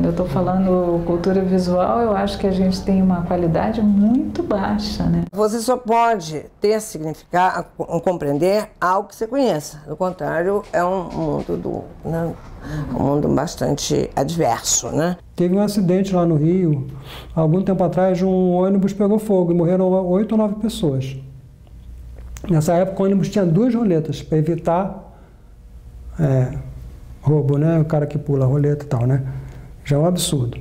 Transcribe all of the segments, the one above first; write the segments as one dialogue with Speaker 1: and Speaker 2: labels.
Speaker 1: Quando eu estou falando cultura visual, eu acho que a gente tem uma qualidade muito baixa, né?
Speaker 2: Você só pode ter significado, compreender algo que você conheça. Do contrário, é um mundo, né? Um mundo bastante adverso, né?
Speaker 3: Teve um acidente lá no Rio, algum tempo atrás, um ônibus pegou fogo e morreram 8 ou 9 pessoas. Nessa época, o ônibus tinha 2 roletas para evitar roubo, né? O cara que pula a roleta e tal, né? Já é um absurdo.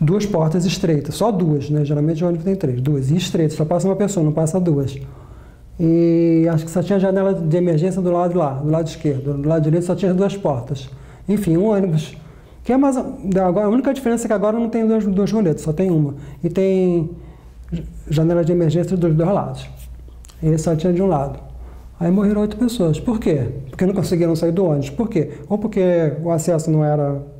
Speaker 3: 2 portas estreitas, só 2, né? Geralmente o ônibus tem 3, 2. E estreitas, só passa uma pessoa, não passa 2. E acho que só tinha janela de emergência do lado lá, do lado esquerdo. Do lado direito só tinha 2 portas. Enfim, um ônibus. Que é mais, agora, a única diferença é que agora não tem 2 roletas, só tem uma. E tem janela de emergência dos 2 lados. E esse só tinha de um lado. Aí morreram 8 pessoas. Por quê? Porque não conseguiram sair do ônibus. Por quê? Ou porque o acesso não era...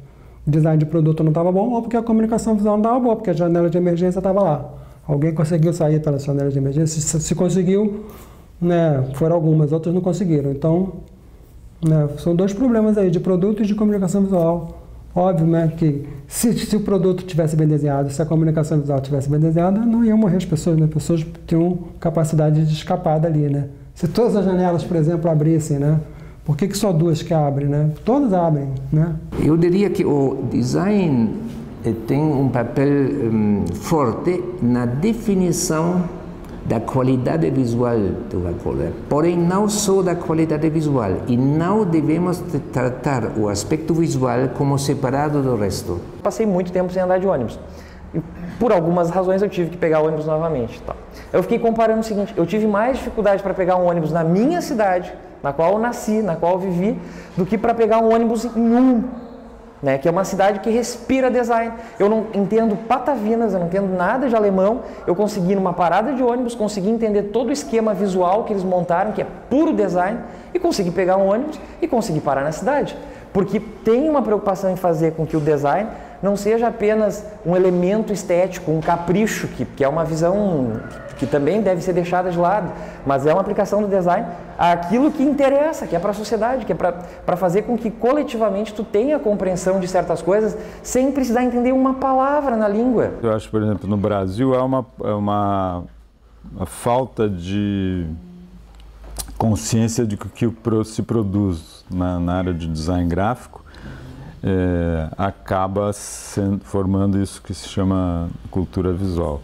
Speaker 3: O design de produto não estava bom, ou porque a comunicação visual não estava boa, porque a janela de emergência estava lá. Alguém conseguiu sair pela janela de emergência, se conseguiu, né, foram algumas, outras não conseguiram. Então, né, são 2 problemas aí, de produto e de comunicação visual. Óbvio, né, que se o produto tivesse bem desenhado, se a comunicação visual tivesse bem desenhada, não iam morrer as pessoas, né? As pessoas tinham capacidade de escapar dali, né? Se todas as janelas, por exemplo, abrissem, né? Por que só 2 que abrem, né? Todas abrem, né?
Speaker 4: Eu diria que o design tem um papel forte na definição da qualidade visual de uma coisa. Porém, não só da qualidade visual. E não devemos tratar o aspecto visual como separado do resto.
Speaker 5: Passei muito tempo sem andar de ônibus. E por algumas razões eu tive que pegar o ônibus novamente. Tá? Eu fiquei comparando o seguinte, eu tive mais dificuldade para pegar um ônibus na minha cidade, na qual eu nasci, na qual eu vivi, do que para pegar um ônibus em né, que é uma cidade que respira design. Eu não entendo patavinas, eu não entendo nada de alemão, eu consegui numa parada de ônibus, consegui entender todo o esquema visual que eles montaram, que é puro design, e consegui pegar um ônibus e consegui parar na cidade. Porque tem uma preocupação em fazer com que o design não seja apenas um elemento estético, um capricho, que é uma visão que também deve ser deixada de lado, mas é uma aplicação do design àquilo que interessa, que é para a sociedade, que é para fazer com que coletivamente tu tenha compreensão de certas coisas sem precisar entender uma palavra na língua.
Speaker 6: Eu acho, por exemplo, no Brasil há uma falta de consciência de que o que se produz na área de design gráfico acaba formando isso que se chama cultura visual.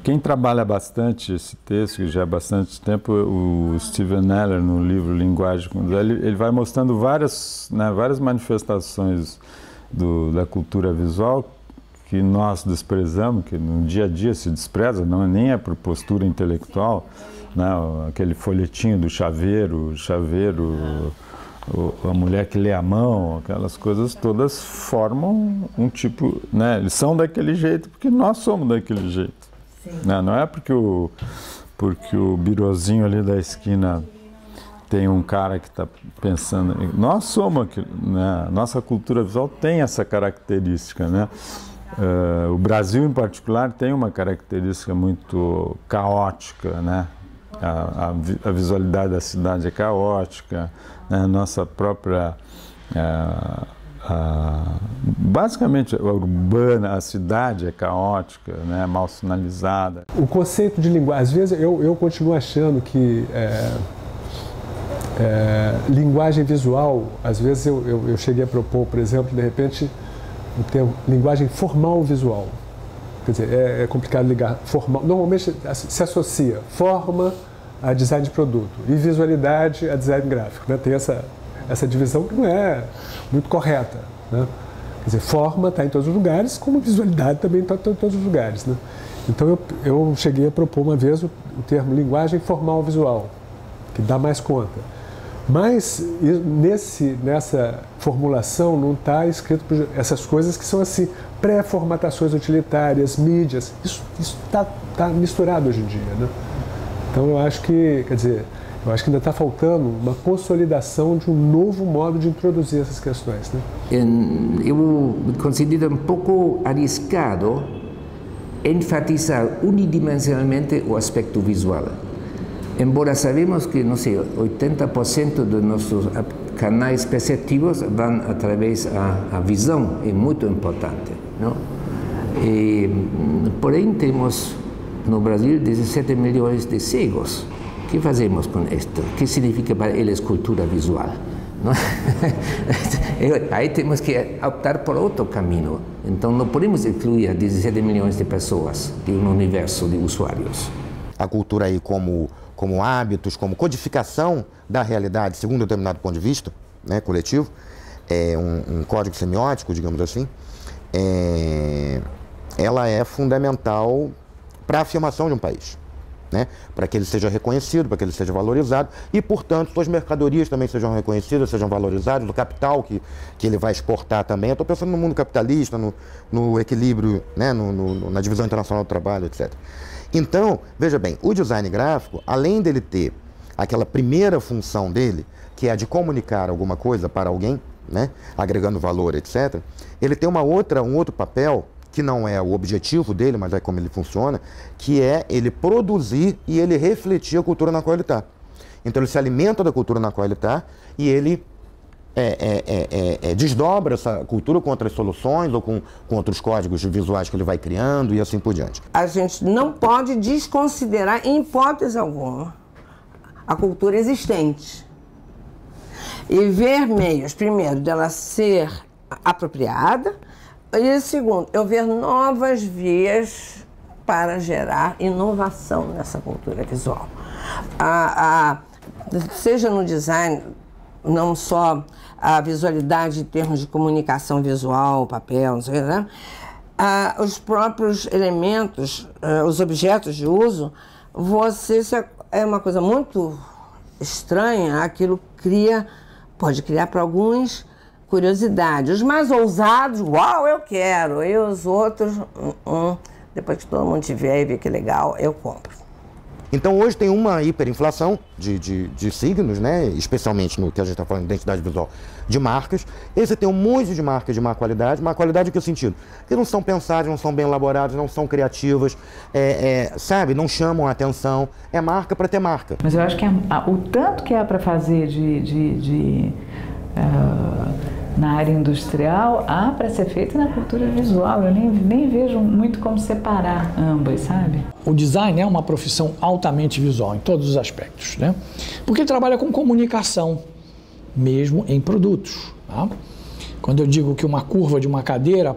Speaker 6: Quem trabalha bastante esse texto, que já há bastante tempo, o Steven Eller, no livro Linguagem com Design, ele vai mostrando várias manifestações da cultura visual que nós desprezamos, que no dia a dia se despreza, nem é por postura intelectual, né? Aquele folhetinho do chaveiro, a mulher que lê a mão, aquelas coisas todas formam um tipo, né? Eles são daquele jeito porque nós somos daquele jeito. Né? Não é porque o birozinho ali da esquina tem um cara que está pensando... Nós somos aquilo, né? Nossa cultura visual tem essa característica, né? O Brasil, em particular, tem uma característica muito caótica, né? A visualidade da cidade é caótica, né? Nossa própria... basicamente, a urbana, a cidade é caótica, né? Mal sinalizada.
Speaker 7: O conceito de linguagem, às vezes eu continuo achando que linguagem visual, às vezes eu cheguei a propor, por exemplo, de repente, o termo linguagem formal visual. Quer dizer, é complicado ligar formal. Normalmente se associa forma a design de produto e visualidade a design gráfico, né? Tem essa divisão que não é muito correta, né? Quer dizer, forma está em todos os lugares, como visualidade também está em todos os lugares, né? Então eu cheguei a propor uma vez o termo linguagem formal visual, que dá mais conta. Mas nessa formulação não está escrito essas coisas que são assim, pré-formatações utilitárias, mídias, isso está misturado hoje em dia, né? Então eu acho que, quer dizer, eu acho que ainda está faltando uma consolidação de um novo modo de introduzir essas questões, né?
Speaker 4: Eu considero um pouco arriscado enfatizar unidimensionalmente o aspecto visual. Embora sabemos que, não sei, 80% dos nossos canais perceptivos vão através da visão, é muito importante, não? E, porém, temos no Brasil 17 milhões de cegos. O que fazemos com isto? O que significa para eles cultura visual? Não? Aí temos que optar por outro caminho. Então, não podemos excluir 17 milhões de pessoas de um universo de usuários.
Speaker 8: A cultura aí como hábitos, como codificação da realidade, segundo um determinado ponto de vista, né, coletivo, um código semiótico, digamos assim, ela é fundamental para a afirmação de um país, né? Para que ele seja reconhecido, para que ele seja valorizado e, portanto, suas mercadorias também sejam reconhecidas, sejam valorizadas, o capital que ele vai exportar também. Eu estou pensando no mundo capitalista, no equilíbrio, né? Na divisão internacional do trabalho, etc. Então, veja bem, o design gráfico, além dele ter aquela primeira função dele, que é a de comunicar alguma coisa para alguém, né? Agregando valor, etc., ele tem um outro papel, que não é o objetivo dele, mas é como ele funciona, que é ele produzir e ele refletir a cultura na qual ele está. Então ele se alimenta da cultura na qual ele está e ele desdobra essa cultura com outras soluções ou com outros códigos visuais que ele vai criando e assim por diante.
Speaker 2: A gente não pode desconsiderar, em hipótese alguma, a cultura existente. E ver meios, primeiro, dela ser apropriada, e segundo, eu ver novas vias para gerar inovação nessa cultura visual. Seja no design, não só a visualidade em termos de comunicação visual, papel, não sei o que, né? Os próprios elementos, os objetos de uso, é uma coisa muito estranha, aquilo pode criar para alguns curiosidade. Os mais ousados, uau, eu quero. E os outros, depois que todo mundo tiver e ver que legal, eu compro.
Speaker 8: Então hoje tem uma hiperinflação de signos, né? Especialmente no que a gente está falando de identidade visual de marcas. E você tem um monte de marcas de má qualidade. Má qualidade em que sentido? Que não são pensadas, não são bem elaboradas, não são criativas, sabe? Não chamam a atenção. É marca para ter marca.
Speaker 1: Mas eu acho que o tanto que há para fazer na área industrial, há para ser feito na cultura visual. Eu nem vejo muito como separar ambas, sabe?
Speaker 9: O design é uma profissão altamente visual em todos os aspectos, né? Porque trabalha com comunicação, mesmo em produtos, tá? Quando eu digo que uma curva de uma cadeira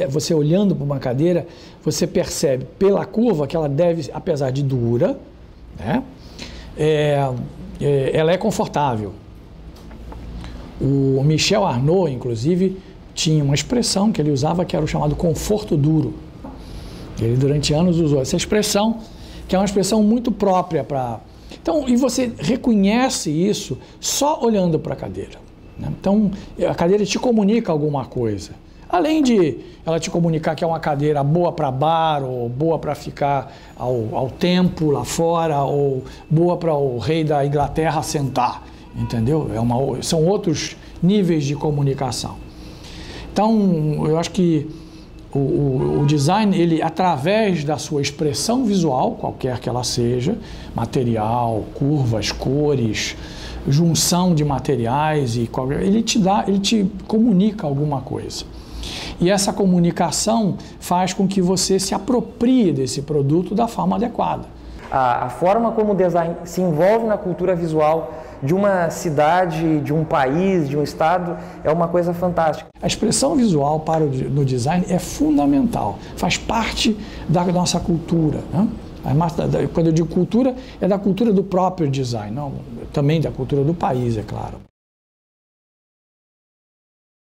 Speaker 9: você olhando para uma cadeira, você percebe pela curva que ela deve, apesar de dura, né? Ela é confortável. O Michel Arnaud, inclusive, tinha uma expressão que ele usava que era o chamado conforto duro. Ele, durante anos, usou essa expressão, que é uma expressão muito própria para... Então, e você reconhece isso só olhando para a cadeira, né? Então, a cadeira te comunica alguma coisa. Além de ela te comunicar que é uma cadeira boa para bar, ou boa para ficar ao tempo lá fora, ou boa para o rei da Inglaterra sentar. Entendeu? São outros níveis de comunicação. Então, eu acho que o design, ele, através da sua expressão visual, qualquer que ela seja, material, curvas, cores, junção de materiais, ele te comunica alguma coisa. E essa comunicação faz com que você se aproprie desse produto da forma adequada.
Speaker 5: A forma como o design se envolve na cultura visual de uma cidade, de um país, de um estado, é uma coisa fantástica.
Speaker 9: A expressão visual no design é fundamental, faz parte da nossa cultura, né? Quando eu digo cultura, é da cultura do próprio design, não, também da cultura do país, é claro.